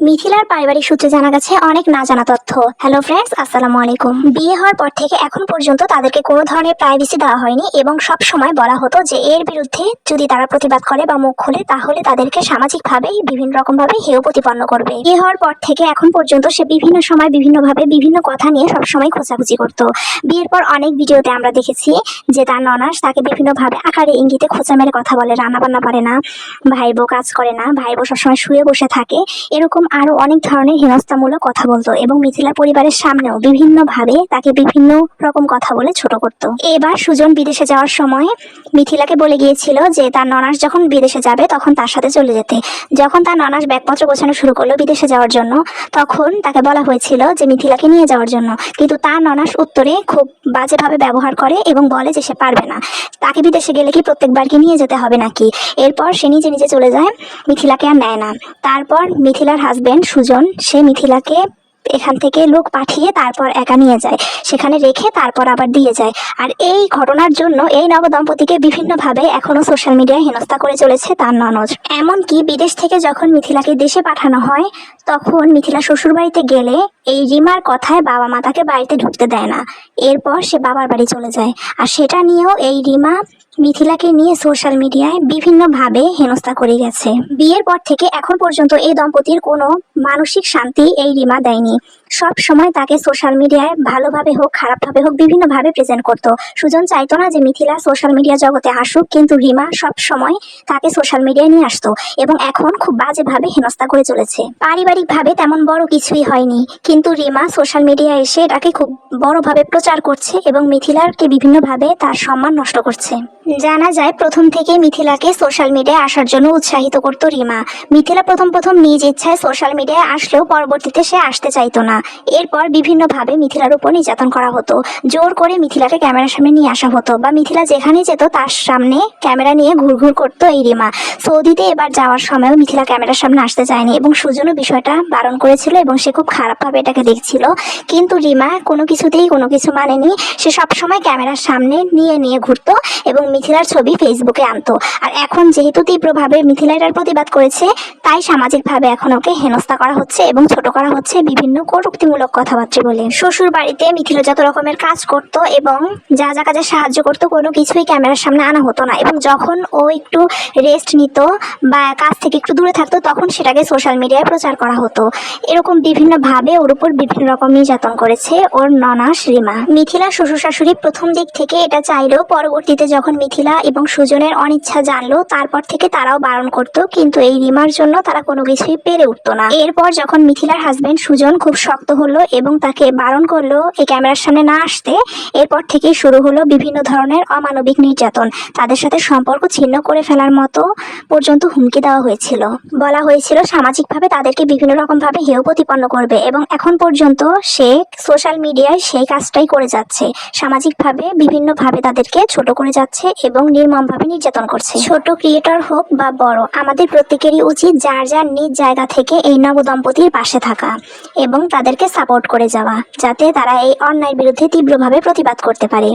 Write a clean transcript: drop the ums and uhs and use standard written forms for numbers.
মিথিলার পারিবারিক সূত্রে জানা গেছে অনেক না জানা তথ্য। হ্যালো ফ্রেন্ডস, আসসালামু আলাইকুম। বিয়ে হওয়ার পর থেকে এখন পর্যন্ত তাদেরকে কোনো ধরনের প্রাইভেসি দেওয়া হয়নি এবং সব সময় বলা হতো যে এর বিরুদ্ধে যদি তারা প্রতিবাদ করে বা মুখ খোলে তাহলে তাদেরকে সামাজিকভাবে বিভিন্ন রকমভাবে হেয় প্রতিপন্ন করবে। বিয়ে হওয়ার পর থেকে এখন পর্যন্ত সে বিভিন্ন সময় বিভিন্নভাবে বিভিন্ন কথা নিয়ে সবসময় খোঁচাখুচি করতো। বিয়ের পর অনেক ভিডিওতে আমরা দেখেছি যে তার ননাস তাকে বিভিন্নভাবে আকারে ইঙ্গিতে খোঁচা মেরে কথা বলে, রান্না বান্না পারে না, ভাই বউ কাজ করে না, ভাই বউ সবসময় শুয়ে বসে থাকে, এরকম আরো অনেক ধরনের হেনস্থামূলক কথা বলতো এবং মিথিলার পরিবারের সামনেও বিভিন্নভাবে তাকে বিভিন্ন রকম কথা বলে ছোট করত। এবার সুজন বিদেশে যাওয়ার সময় মিথিলাকে বলে গিয়েছিল যে তার ননাস যখন বিদেশে যাবে তখন তার সাথে চলে যেতে। যখন তার ননাস ব্যাগপত্র গোছানো শুরু করলো বিদেশে যাওয়ার জন্য, তখন তাকে বলা হয়েছিল যে মিথিলাকে নিয়ে যাওয়ার জন্য, কিন্তু তার ননাস উত্তরে খুব বাজেভাবে ব্যবহার করে এবং বলে যে সে পারবে না, তাকে বিদেশে গেলে কি প্রত্যেকবার কি নিয়ে যেতে হবে নাকি। এরপর সে নিজে নিজে চলে যায়, মিথিলাকে আর নেয় না। তারপর মিথিলার হাজবেন্ড সুজন সে মিথিলাকে এখান থেকে লোক পাঠিয়ে তারপর একা নিয়ে যায়, সেখানে রেখে তারপর আবার দিয়ে যায়। আর এই ঘটনার জন্য এই নবদম্পতিকে বিভিন্নভাবে এখনো সোশ্যাল মিডিয়ায় হেনস্থা করে চলেছে তার ননদ। এমনকি বিদেশ থেকে যখন মিথিলাকে দেশে পাঠানো হয় তখন মিথিলা শ্বশুর বাড়িতে গেলে এই রিমার কথায় বাবা মা তাকে বাড়িতে ঢুকতে দেয় না, এরপর সে বাবার বাড়ি চলে যায়। আর সেটা নিয়েও এই রিমা মিথিলাকে নিয়ে সোশ্যাল মিডিয়ায় বিভিন্নভাবে হেনস্থা করে গেছে। বিয়ের পর থেকে এখন পর্যন্ত এই দম্পতির কোনো মানসিক শান্তি এই রিমা দেয়নি। সব সময় তাকে সোশ্যাল মিডিয়ায় ভালোভাবে হোক খারাপভাবে হোক বিভিন্নভাবে প্রেজেন্ট করতো। সুজন চাইতো না যে মিথিলা সোশ্যাল মিডিয়া জগতে আসুক, কিন্তু রিমা সব সময় তাকে সোশ্যাল মিডিয়ায় নিয়ে আসতো এবং এখন খুব বাজেভাবে হেনস্থা করে চলেছে। পারিবারিকভাবে তেমন বড় কিছুই হয়নি, কিন্তু রিমা সোশ্যাল মিডিয়ায় এসে এটাকে খুব বড়ভাবে প্রচার করছে এবং মিথিলাকে বিভিন্নভাবে তার সম্মান নষ্ট করছে। জানা যায় প্রথম থেকে মিথিলাকে সোশ্যাল মিডিয়ায় আসার জন্য উৎসাহিত করত রিমা। মিথিলা প্রথম নিজ ইচ্ছায় সোশ্যাল মিডিয়ায় আসলেও পরবর্তীতে সে আসতে চাইতো না। এরপর বিভিন্নভাবে মিথিলার উপর নির্যাতন করা হতো, জোর করে মিথিলাকে ক্যামেরার সামনে নিয়ে আসা হতো বা মিথিলা যেখানে যেত তার সামনে ক্যামেরা নিয়ে ঘুরঘুর করতো এই রিমা। সৌদিতে এবার যাওয়ার সময়ও মিথিলা ক্যামেরার সামনে আসতে চায়নি এবং সুজনও বিষয়টা বারণ করেছিল এবং সে খুব খারাপভাবে এটাকে দেখছিল, কিন্তু রিমা কোনো কিছুতেই কোনো কিছু মানেনি। সে সবসময় ক্যামেরার সামনে নিয়ে ঘুরতো এবং মিথিলার ছবি ফেসবুকে আনতো। আর এখন যেহেতু তীব্রভাবে মিথিলা এটার প্রতিবাদ করেছে, তাই সামাজিকভাবে এখন ওকে হেনস্থা করা হচ্ছে এবং ছোট করা হচ্ছে বিভিন্ন কটূক্তিমূলক কথাবার্তা বলে। শ্বশুর বাড়িতে মিথিলা যত রকমের কাজ করত এবং যা যা কাজে সাহায্য করতো কোনো কিছুই ক্যামেরার সামনে আনা হতো না, এবং যখন ও একটু রেস্ট নিত বা কাজ থেকে একটু দূরে থাকতো তখন সেটাকে সোশ্যাল মিডিয়ায় প্রচার করা হতো। এরকম বিভিন্নভাবে ওর উপর বিভিন্ন রকম নির্যাতন করেছে ওর ননাস রিমা। মিথিলা শ্বশুর শাশুড়ি প্রথম দিক থেকে এটা চাইলেও পরবর্তীতে যখন মিথিলা এবং সুজনের অনিচ্ছা জানলো তারপর থেকে তারাও বারণ করতো, কিন্তু এই রিমার জন্য তারা কোনো কিছুই পেরে উঠতো না। এরপর যখন মিথিলার হাজবেন্ড সুজন খুব শক্ত হলো এবং তাকে বারণ করলো এই ক্যামেরার সামনে না আসতে, এরপর থেকেই শুরু হলো বিভিন্ন ধরনের অমানবিক নির্যাতন। তাদের সাথে সম্পর্ক ছিন্ন করে ফেলার মতো পর্যন্ত হুমকি দেওয়া হয়েছিল। বলা হয়েছিল সামাজিকভাবে তাদেরকে বিভিন্ন রকমভাবে হেয় প্রতিপন্ন করবে এবং এখন পর্যন্ত সে সোশ্যাল মিডিয়ায় সেই কাজটাই করে যাচ্ছে। সামাজিকভাবে বিভিন্নভাবে তাদেরকে ছোট করে যাচ্ছে এবং নির্মমভাবে নির্যাতন করছে। ছোট ক্রিয়েটর হোক বা বড়, আমাদের প্রত্যেকেরই উচিত যার যার নিজ জায়গা থেকে এই নবদম্পতির পাশে থাকা এবং তাদেরকে সাপোর্ট করে যাওয়া, যাতে তারা এই অন্যায়ের বিরুদ্ধে তীব্রভাবে প্রতিবাদ করতে পারে।